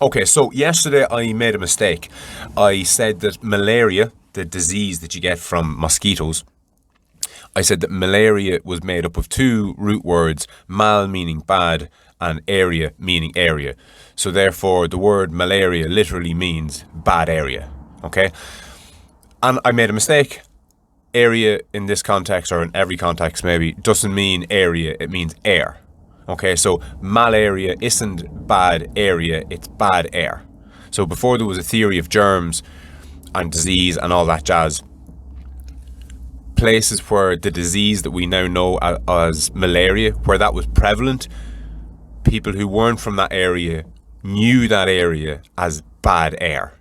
Okay, so yesterday I made a mistake. I said that malaria, the disease that you get from mosquitoes, I said that malaria was made up of two root words, mal meaning bad and area meaning area. So therefore the word malaria literally means bad area. Okay? And I made a mistake. Area in this context, or in every context maybe, doesn't mean area, it means air. Okay, so malaria isn't bad area, it's bad air. So before there was a theory of germs and disease and all that jazz, places where the disease that we now know as malaria, where that was prevalent, people who weren't from that area knew that area as bad air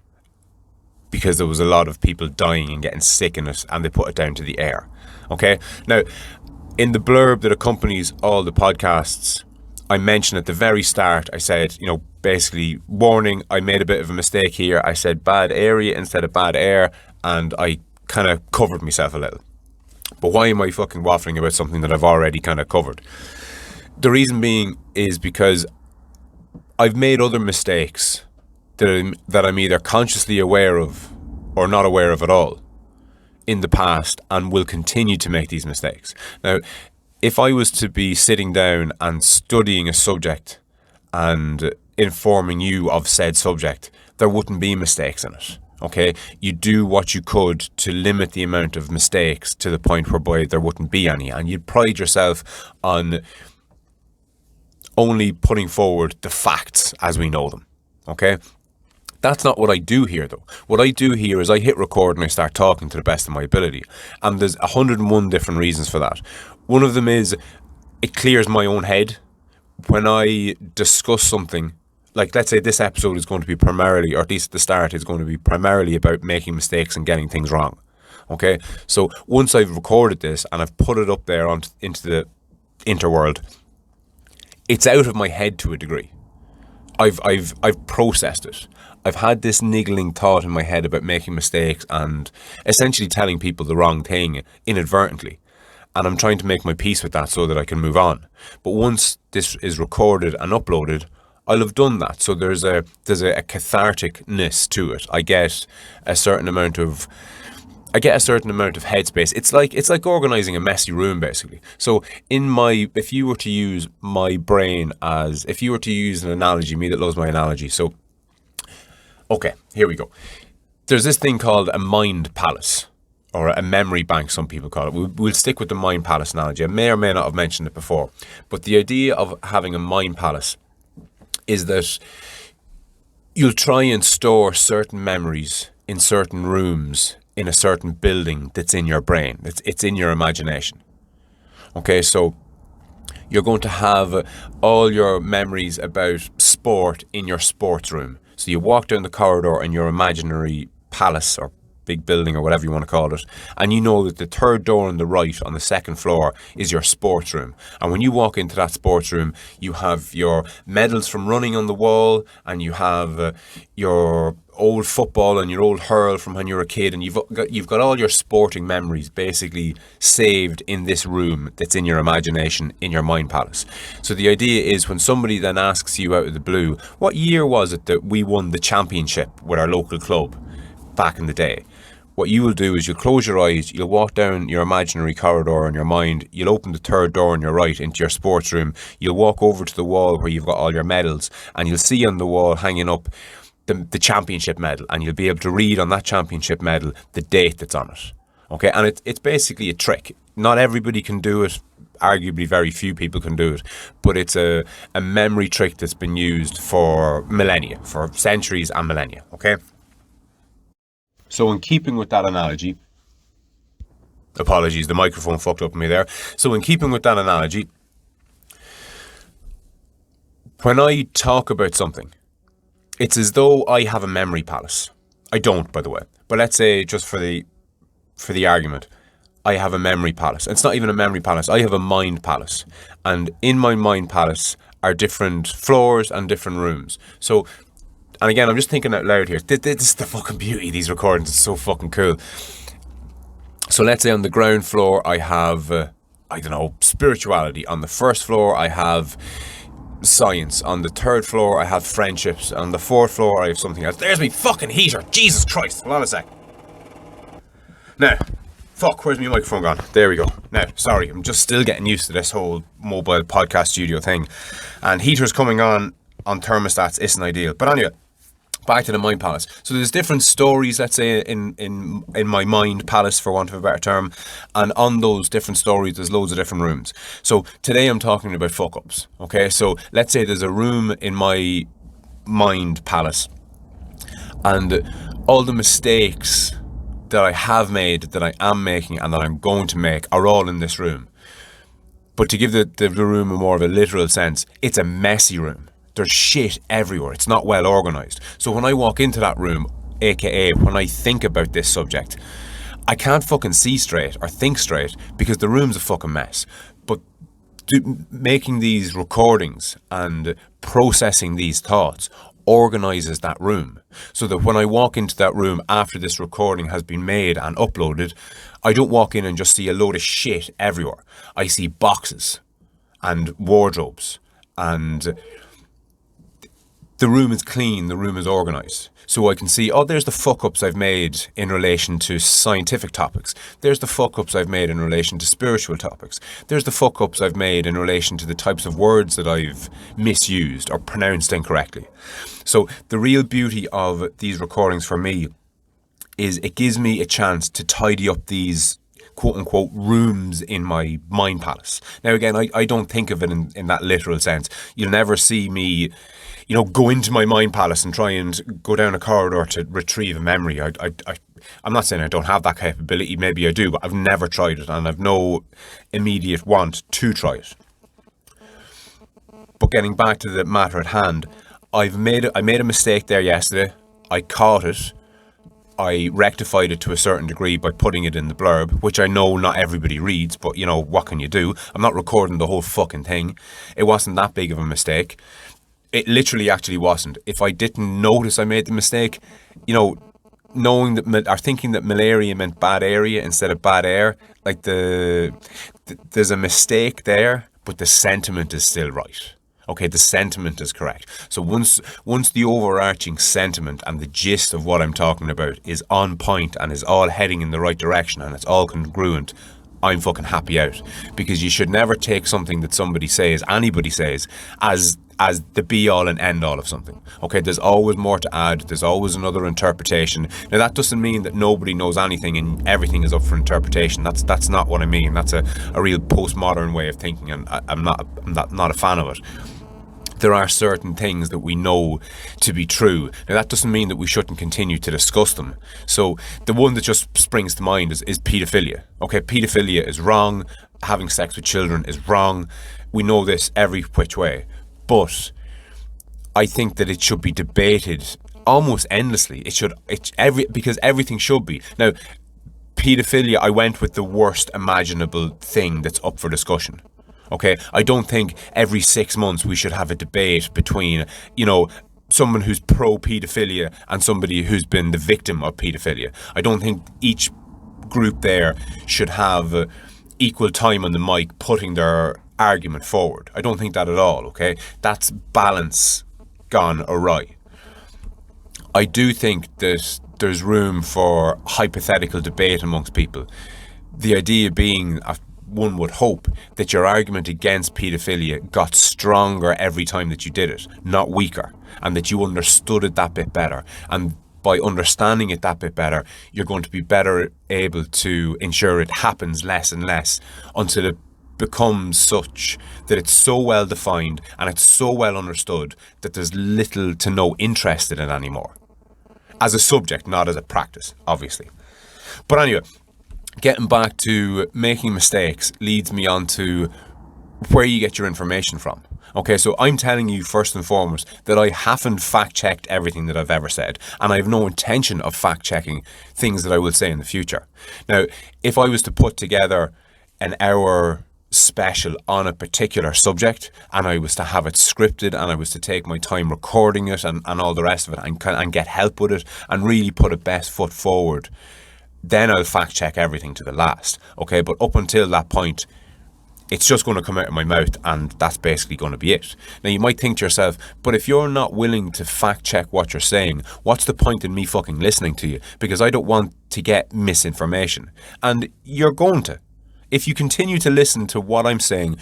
because there was a lot of people dying and getting sick in it, and they put it down to the air. Okay, now in the blurb that accompanies all the podcasts, I mentioned at the very start, I said, basically, warning, I made a bit of a mistake here. I said bad area instead of bad air, and I kind of covered myself a little. But why am I fucking waffling about something that I've already kind of covered? The reason being is because I've made other mistakes that I'm either consciously aware of or not aware of at all in the past, and will continue to make these mistakes. Now, if I was to be sitting down and studying a subject and informing you of said subject, there wouldn't be mistakes in it. Okay, you do what you could to limit the amount of mistakes to the point whereby there wouldn't be any, and you'd pride yourself on only putting forward the facts as we know them. Okay, that's not what I do here though. What I do here is I hit record and I start talking to the best of my ability, and there's 101 different reasons for that. One of them is it clears my own head when I discuss something. Like, let's say this episode is going to be primarily, or at least at the start, is going to be primarily about making mistakes and getting things wrong. Okay, so once I've recorded this and I've put it up there into the interworld, it's out of my head to a degree. I've processed it. I've had this niggling thought in my head about making mistakes and essentially telling people the wrong thing inadvertently. And I'm trying to make my peace with that so that I can move on. But once this is recorded and uploaded, I'll have done that. So there's a catharticness to it. I get a certain amount of headspace. It's like organizing a messy room, basically. So if you were to use my brain if you were to use an analogy, me that loves my analogy. So, okay, here we go. There's this thing called a mind palace, or a memory bank, some people call it. We'll stick with the mind palace analogy. I may or may not have mentioned it before, but the idea of having a mind palace is that you'll try and store certain memories in certain rooms in a certain building that's in your brain. It's in your imagination. Okay, so you're going to have all your memories about sport in your sports room. So you walk down the corridor in your imaginary palace or big building or whatever you want to call it, and you know that the third door on the right on the second floor is your sports room. And when you walk into that sports room, you have your medals from running on the wall, and you have your old football and your old hurl from when you were a kid, and you've got all your sporting memories basically saved in this room that's in your imagination, in your mind palace. So the idea is, when somebody then asks you out of the blue, what year was it that we won the championship with our local club back in the day? What you will do is you'll close your eyes, you'll walk down your imaginary corridor in your mind, you'll open the third door on your right into your sports room, you'll walk over to the wall where you've got all your medals, and you'll see on the wall hanging up the championship medal, and you'll be able to read on that championship medal the date that's on it. Okay, and it's basically a trick. Not everybody can do it. Arguably very few people can do it, but it's a memory trick that's been used for millennia, for centuries and millennia. Okay, so in keeping with that analogy, apologies, the microphone fucked up me there. So in keeping with that analogy, when I talk about something, it's as though I have a memory palace. I don't, by the way, but let's say, just for the argument, I have a memory palace. It's not even a memory palace. I have a mind palace, and in my mind palace are different floors and different rooms. So, and again, I'm just thinking out loud here. This is the fucking beauty of these recordings. It's so fucking cool. So let's say on the ground floor I have, spirituality. On the first floor I have science. On the third floor, I have friendships. On the fourth floor, I have something else. There's me fucking heater. Jesus Christ. Hold on a sec. Now, fuck, where's my microphone gone? There we go. Now, sorry, I'm just still getting used to this whole mobile podcast studio thing. And heaters coming on thermostats isn't ideal. But anyway, back to the mind palace. So there's different stories, let's say, in my mind palace, for want of a better term, and on those different stories there's loads of different rooms. So today I'm talking about fuck ups. Okay, so let's say there's a room in my mind palace, and all the mistakes that I have made, that I am making, and that I'm going to make are all in this room. But to give the room a more of a literal sense, it's a messy room. There's shit everywhere. It's not well organised. So when I walk into that room, aka when I think about this subject, I can't fucking see straight or think straight because the room's a fucking mess. But making these recordings and processing these thoughts organises that room, so that when I walk into that room after this recording has been made and uploaded, I don't walk in and just see a load of shit everywhere. I see boxes and wardrobes, and the room is clean, the room is organised. So I can see, oh, there's the fuck-ups I've made in relation to scientific topics. There's the fuck-ups I've made in relation to spiritual topics. There's the fuck-ups I've made in relation to the types of words that I've misused or pronounced incorrectly. So the real beauty of these recordings for me is it gives me a chance to tidy up these quote-unquote rooms in my mind palace. Now again, I don't think of it in that literal sense. You'll never see me, go into my mind palace and try and go down a corridor to retrieve a memory. I'm not saying I don't have that capability, maybe I do, but I've never tried it and I've no immediate want to try it. But getting back to the matter at hand, I made a mistake there yesterday. I caught it. I rectified it to a certain degree by putting it in the blurb, which I know not everybody reads, but what can you do? I'm not recording the whole fucking thing. It wasn't that big of a mistake. It literally actually wasn't. If I didn't notice I made the mistake, knowing that or thinking that malaria meant bad area instead of bad air, like there's a mistake there, but the sentiment is still right. Okay, the sentiment is correct. So once the overarching sentiment and the gist of what I'm talking about is on point and is all heading in the right direction and it's all congruent, I'm fucking happy out. Because you should never take something that somebody says, anybody says, as the be-all and end-all of something. Okay, there's always more to add. There's always another interpretation. Now, that doesn't mean that nobody knows anything and everything is up for interpretation. That's not what I mean. That's a real postmodern way of thinking, and I'm not a fan of it. There are certain things that we know to be true. Now, that doesn't mean that we shouldn't continue to discuss them. So the one that just springs to mind is paedophilia. Okay, paedophilia is wrong. Having sex with children is wrong. We know this every which way. But I think that it should be debated almost endlessly. Because everything should be. Now, paedophilia, I went with the worst imaginable thing that's up for discussion. Okay, I don't think every 6 months we should have a debate between, someone who's pro-paedophilia and somebody who's been the victim of paedophilia. I don't think each group there should have equal time on the mic putting their argument forward. I don't think that at all, okay? That's balance gone awry. I do think that there's room for hypothetical debate amongst people. The idea being, one would hope that your argument against paedophilia got stronger every time that you did it, not weaker, and that you understood it that bit better. And by understanding it that bit better, you're going to be better able to ensure it happens less and less until it becomes such that it's so well defined and it's so well understood that there's little to no interest in it anymore. As a subject, not as a practice, obviously. But anyway, getting back to making mistakes leads me on to where you get your information from. Okay, so I'm telling you first and foremost that I haven't fact-checked everything that I've ever said, and I have no intention of fact-checking things that I will say in the future. Now, if I was to put together an hour special on a particular subject and I was to have it scripted and I was to take my time recording it and all the rest of it and get help with it and really put a best foot forward, then I'll fact check everything to the last. Okay, but up until that point, It's just going to come out of my mouth, and that's basically going to be it. Now, you might think to yourself, but if you're not willing to fact check what you're saying, what's the point in me fucking listening to you? Because I don't want to get misinformation. And you're going to. If you continue to listen to what I'm saying,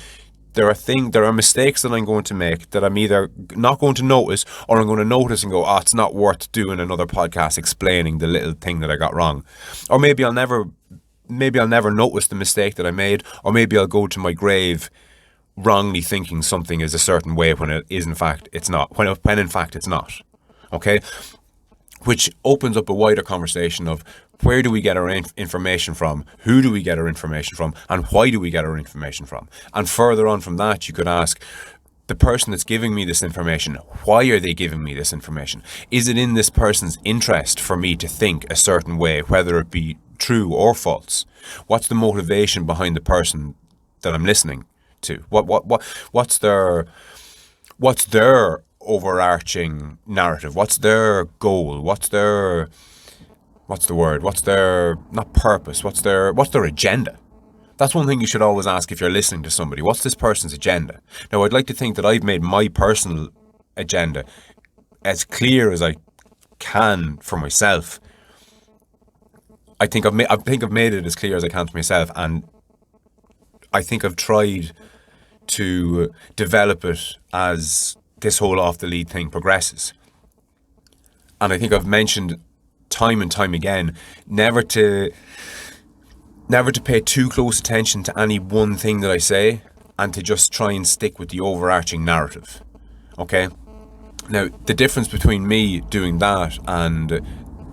there are mistakes that I'm going to make that I'm either not going to notice, or I'm going to notice and go, oh, it's not worth doing another podcast explaining the little thing that I got wrong. Or maybe I'll never notice the mistake that I made, or maybe I'll go to my grave wrongly thinking something is a certain way when it is in fact it's not. When in fact it's not. Okay? Which opens up a wider conversation of where do we get our information from, who do we get our information from, and why do we get our information from? And further on from that, you could ask, the person that's giving me this information, why are they giving me this information? Is it in this person's interest for me to think a certain way, whether it be true or false? What's the motivation behind the person that I'm listening to? What's their overarching narrative? What's their goal? What's their not purpose? What's their agenda? That's one thing you should always ask if you're listening to somebody. What's this person's agenda? Now, I'd like to think that I've made my personal agenda as clear as I can for myself. I think I've made it as clear as I can to myself, and I think I've tried to develop it as this whole off the lead thing progresses. And I think I've mentioned time and time again, never to pay too close attention to any one thing that I say, and to just try and stick with the overarching narrative. Okay? Now, the difference between me doing that and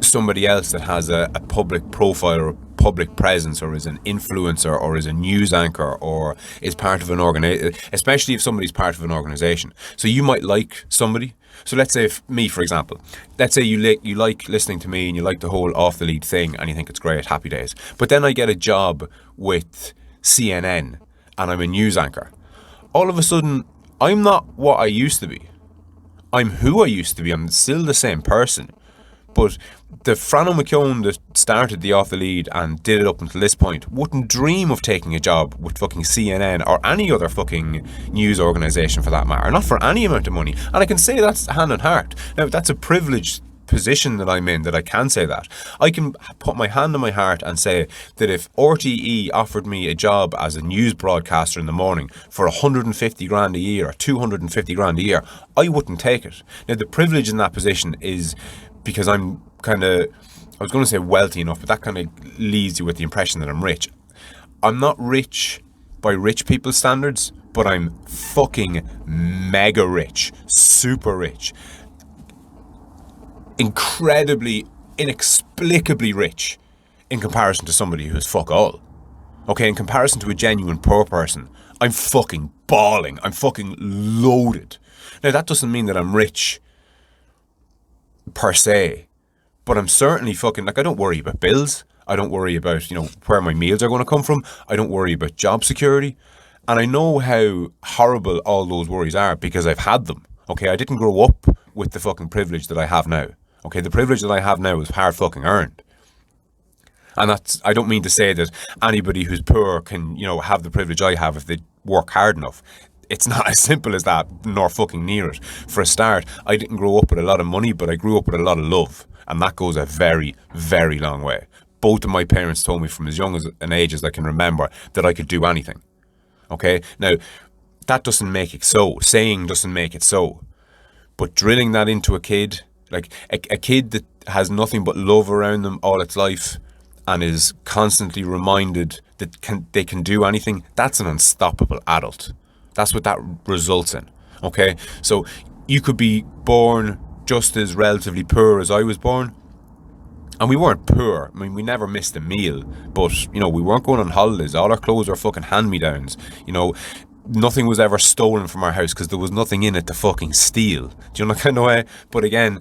somebody else that has a public profile or public presence, or is an influencer, or is a news anchor, or is part of an organization, especially if somebody's part of an organization. So you might like somebody. So let's say me, for example, let's say you like listening to me and you like the whole off the lead thing and you think it's great, happy days. But then I get a job with CNN and I'm a news anchor. All of a sudden, I'm not what I used to be. I'm who I used to be. I'm still the same person. But the Franno McKeown that started the Off the Lead and did it up until this point wouldn't dream of taking a job with fucking CNN or any other fucking news organisation for that matter. Not for any amount of money. And I can say that's hand on heart. Now, that's a privileged position that I'm in, that I can say that. I can put my hand on my heart and say that if RTE offered me a job as a news broadcaster in the morning for 150 grand a year or 250 grand a year, I wouldn't take it. Now, the privilege in that position is because I'm kind of, I was going to say wealthy enough, but that kind of leaves you with the impression that I'm rich. I'm not rich by rich people's standards, but I'm fucking mega rich, super rich, incredibly, inexplicably rich in comparison to somebody who's fuck all. Okay, in comparison to a genuine poor person, I'm fucking balling. I'm fucking loaded. Now, that doesn't mean that I'm rich per se, but I'm certainly fucking, like, I don't worry about bills. I don't worry about, where my meals are going to come from. I don't worry about job security. And I know how horrible all those worries are because I've had them. Okay, I didn't grow up with the fucking privilege that I have now. Okay, the privilege that I have now is hard fucking earned. And that's, I don't mean to say that anybody who's poor can, have the privilege I have if they work hard enough. It's not as simple as that, nor fucking near it. For a start, I didn't grow up with a lot of money, but I grew up with a lot of love. And that goes a very, very long way. Both of my parents told me from as young as an age as I can remember that I could do anything. Okay? Now, that doesn't make it so. Saying doesn't make it so. But drilling that into a kid, like a kid that has nothing but love around them all its life and is constantly reminded that they can do anything, that's an unstoppable adult. That's what that results in, okay? So you could be born just as relatively poor as I was born. And we weren't poor. I mean, we never missed a meal. But, we weren't going on holidays. All our clothes were fucking hand-me-downs. Nothing was ever stolen from our house because there was nothing in it to fucking steal. Do you know that kind of way? But again,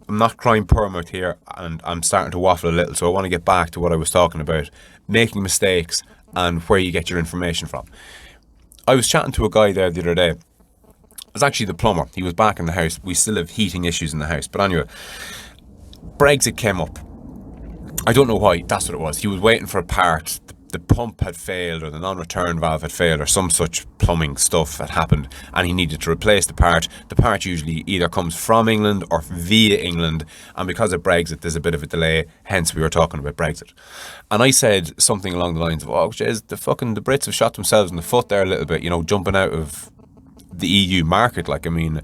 I'm not crying poor mouth here, and I'm starting to waffle a little. So I want to get back to what I was talking about. Making mistakes and where you get your information from. I was chatting to a guy there the other day. It was actually the plumber. He was back in the house. We still have heating issues in the house. But anyway, Brexit came up. I don't know why. That's what it was. He was waiting for a part. the pump had failed or the non-return valve had failed or some such plumbing stuff had happened and he needed to replace the part. The part usually either comes from England or via England, and because of Brexit there's a bit of a delay, hence we were talking about Brexit. And I said something along the lines of, oh jeez, the Brits have shot themselves in the foot there a little bit, jumping out of the EU market. Like, I mean,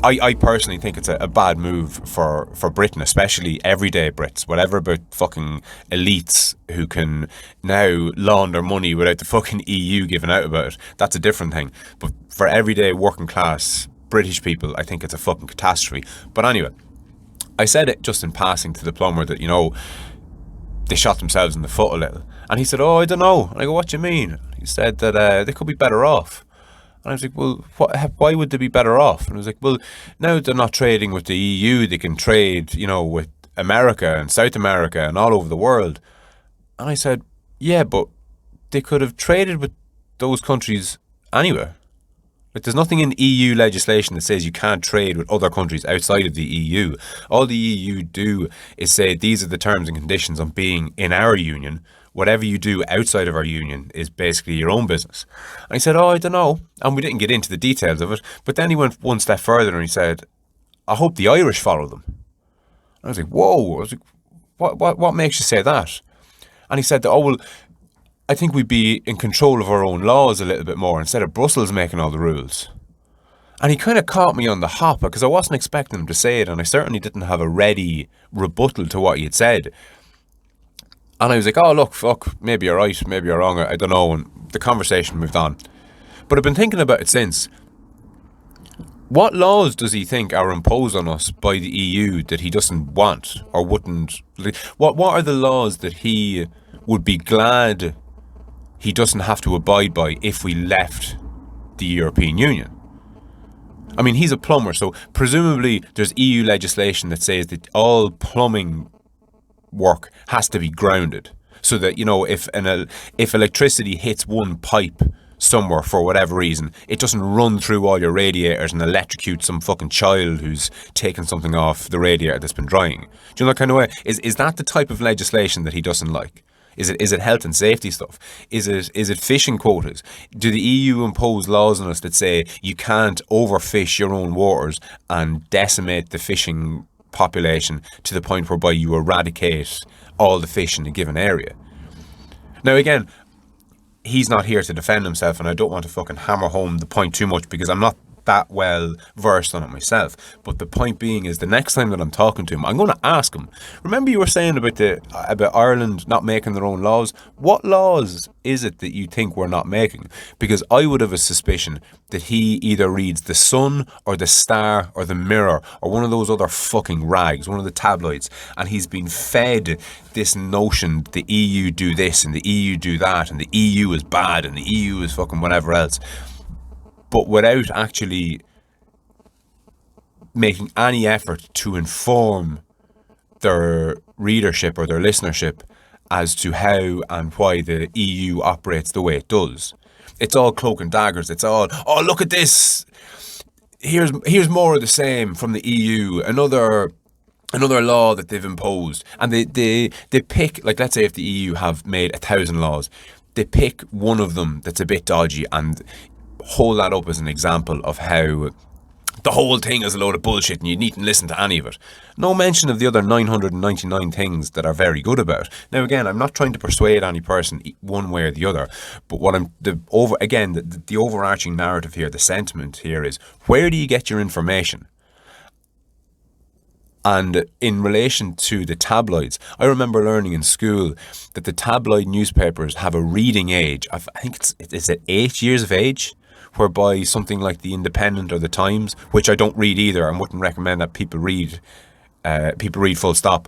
I personally think it's a bad move for Britain, especially everyday Brits. Whatever about fucking elites who can now launder money without the fucking EU giving out about it, that's a different thing. But for everyday working class British people, I think it's a fucking catastrophe. But anyway, I said it just in passing to the plumber that, they shot themselves in the foot a little. And he said, oh, I don't know. And I go, what do you mean? He said that they could be better off. And I was like, well, why would they be better off? And I was like, well, now they're not trading with the EU, they can trade, with America and South America and all over the world. And I said, yeah, but they could have traded with those countries anywhere. Like, there's nothing in EU legislation that says you can't trade with other countries outside of the EU. All the EU do is say these are the terms and conditions on being in our union. Whatever you do outside of our union is basically your own business. And he said, oh, I don't know. And we didn't get into the details of it. But then he went one step further and he said, I hope the Irish follow them. And I was like, whoa. I was like, what makes you say that? And he said, oh, well, I think we'd be in control of our own laws a little bit more instead of Brussels making all the rules. And he kind of caught me on the hop because I wasn't expecting him to say it, and I certainly didn't have a ready rebuttal to what he had said. And I was like, oh, look, fuck, maybe you're right, maybe you're wrong, I don't know. And the conversation moved on. But I've been thinking about it since. What laws does he think are imposed on us by the EU that he doesn't want or wouldn't? What are the laws that he would be glad he doesn't have to abide by if we left the European Union? I mean, he's a plumber, so presumably there's EU legislation that says that all plumbing work has to be grounded, so that if electricity hits one pipe somewhere for whatever reason, it doesn't run through all your radiators and electrocute some fucking child who's taken something off the radiator that's been drying. Do you know that kind of way? Is that the type of legislation that he doesn't like? Is it health and safety stuff? Is it fishing quotas? Do the EU impose laws on us that say you can't overfish your own waters and decimate the fishing population to the point whereby you eradicate all the fish in a given area? Now again, he's not here to defend himself, and I don't want to fucking hammer home the point too much because I'm not that well versed on it myself. But the point being is, the next time that I'm talking to him, I'm going to ask him, remember you were saying about Ireland not making their own laws? What laws is it that you think we're not making? Because I would have a suspicion that he either reads the Sun or the Star or the Mirror or one of those other fucking rags, one of the tabloids, and he's been fed this notion that the EU do this and the EU do that and the EU is bad and the EU is fucking whatever else, but without actually making any effort to inform their readership or their listenership as to how and why the EU operates the way it does. It's all cloak and daggers. It's all, oh, look at this. Here's more of the same from the EU. Another law that they've imposed. And they pick, like, let's say if the EU have made 1,000 laws, they pick one of them that's a bit dodgy and hold that up as an example of how the whole thing is a load of bullshit and you needn't listen to any of it. No mention of the other 999 things that are very good about it. Now again, I'm not trying to persuade any person one way or the other, but the overarching narrative here, the sentiment here is, where do you get your information? And in relation to the tabloids, I remember learning in school that the tabloid newspapers have a reading age of, I think it's at 8 years of age, whereby something like the Independent or the Times, which I don't read either and wouldn't recommend that people read full stop,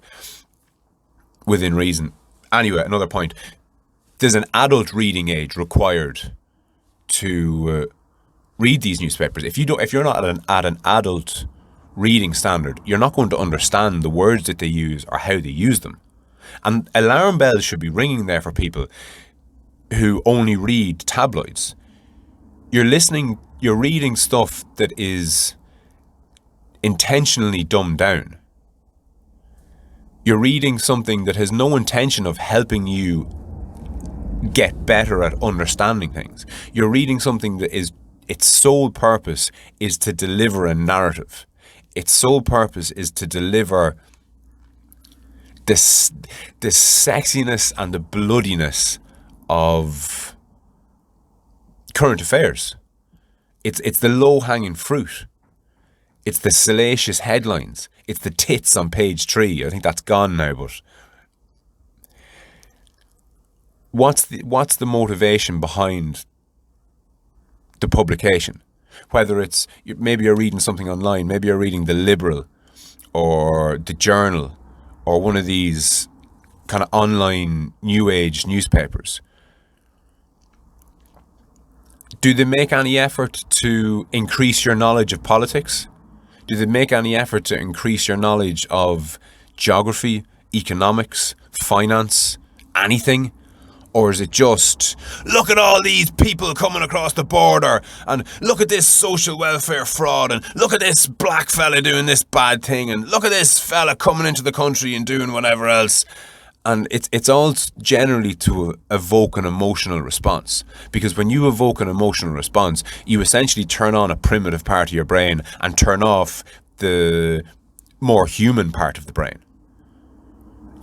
within reason. Anyway, another point. There's an adult reading age required to read these newspapers. If you're not at an adult reading standard, you're not going to understand the words that they use or how they use them. And alarm bells should be ringing there for people who only read tabloids. You're reading stuff that is intentionally dumbed down. You're reading something that has no intention of helping you get better at understanding things. You're reading something that is, its sole purpose is to deliver a narrative. Its sole purpose is to deliver this sexiness and the bloodiness of current affairs. It's the low-hanging fruit. It's the salacious headlines. It's the tits on page 3. I think that's gone now, but what's the motivation behind the publication? Whether it's, maybe you're reading something online, maybe you're reading The Liberal or The Journal or one of these kind of online new age newspapers. Do they make any effort to increase your knowledge of politics? Do they make any effort to increase your knowledge of geography, economics, finance, anything? Or is it just, look at all these people coming across the border, and look at this social welfare fraud, and look at this black fella doing this bad thing, and look at this fella coming into the country and doing whatever else? And it's all generally to evoke an emotional response. Because when you evoke an emotional response, you essentially turn on a primitive part of your brain and turn off the more human part of the brain.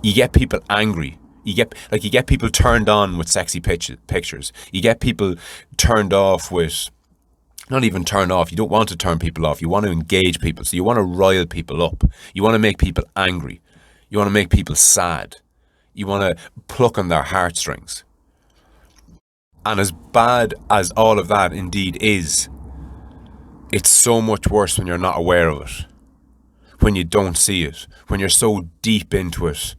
You get people angry. You get people turned on with sexy pictures. You get people turned off with, not even turned off. You don't want to turn people off. You want to engage people. So you want to rile people up. You want to make people angry. You want to make people sad. You want to pluck on their heartstrings. And as bad as all of that indeed is, it's so much worse when you're not aware of it. When you don't see it. When you're so deep into it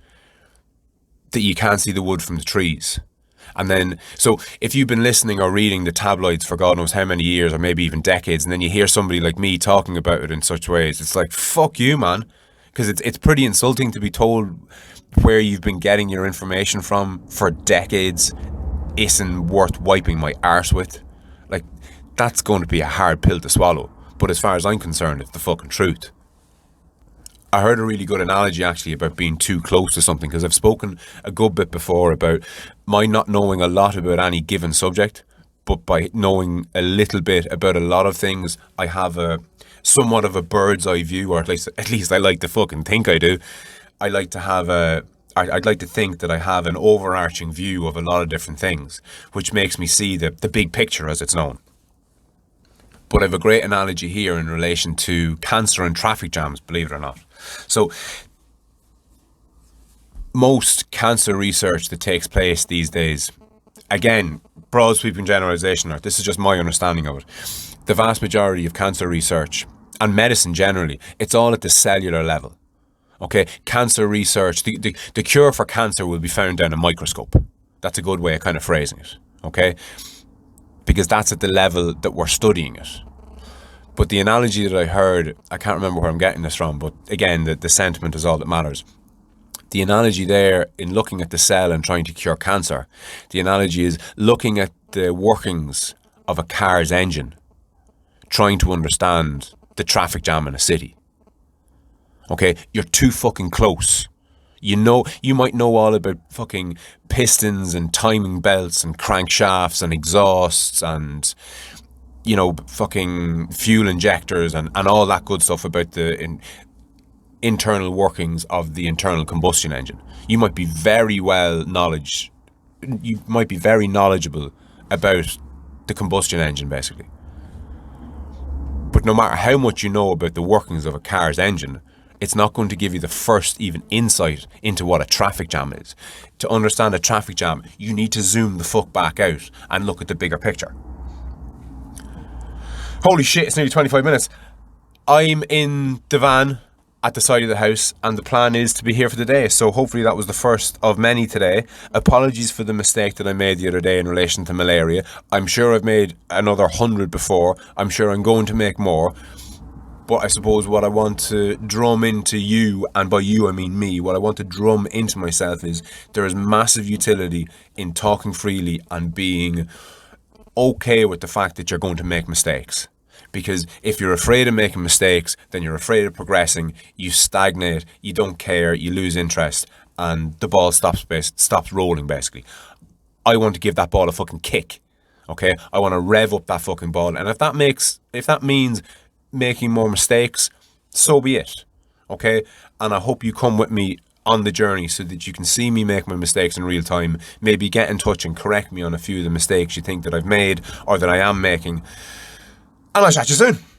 that you can't see the wood from the trees. And then, so if you've been listening or reading the tabloids for God knows how many years or maybe even decades, and then you hear somebody like me talking about it in such ways, it's like, fuck you, man. Because it's pretty insulting to be told where you've been getting your information from for decades isn't worth wiping my arse with. Like, that's going to be a hard pill to swallow. But as far as I'm concerned, it's the fucking truth. I heard a really good analogy actually about being too close to something, because I've spoken a good bit before about my not knowing a lot about any given subject, but by knowing a little bit about a lot of things, I have a somewhat of a bird's eye view, or at least I like to fucking think I do. I like to have I'd like to think that I have an overarching view of a lot of different things, which makes me see the big picture as it's known. But I have a great analogy here in relation to cancer and traffic jams, believe it or not. So most cancer research that takes place these days, again, broad sweeping generalization, this is just my understanding of it. The vast majority of cancer research and medicine generally, it's all at the cellular level. Okay, cancer research, the cure for cancer will be found down a microscope. That's a good way of kind of phrasing it, okay? Because that's at the level that we're studying it. But the analogy that I heard, I can't remember where I'm getting this from, but again, the sentiment is all that matters. The analogy there in looking at the cell and trying to cure cancer, the analogy is looking at the workings of a car's engine, trying to understand the traffic jam in a city. Okay, you're too fucking close. You know, you might know all about fucking pistons and timing belts and crankshafts and exhausts and, you know, fucking fuel injectors and all that good stuff about the internal workings of the internal combustion engine. You might be very knowledgeable about the combustion engine, basically. But no matter how much you know about the workings of a car's engine, it's not going to give you the first even insight into what a traffic jam is. To understand a traffic jam, you need to zoom the fuck back out and look at the bigger picture. Holy shit, it's nearly 25 minutes. I'm in the van at the side of the house and the plan is to be here for the day. So hopefully that was the first of many today. Apologies for the mistake that I made the other day in relation to malaria. I'm sure I've made another 100 before. I'm sure I'm going to make more. But I suppose what I want to drum into you, and by you I mean me, what I want to drum into myself is there is massive utility in talking freely and being okay with the fact that you're going to make mistakes. Because if you're afraid of making mistakes, then you're afraid of progressing, you stagnate, you don't care, you lose interest, and the ball stops rolling, basically. I want to give that ball a fucking kick. Okay, I want to rev up that fucking ball, and if that means making more mistakes, so be it. Okay, and I hope you come with me on the journey so that you can see me make my mistakes in real time. Maybe get in touch and correct me on a few of the mistakes you think that I've made or that I am making. And I'll chat to you soon.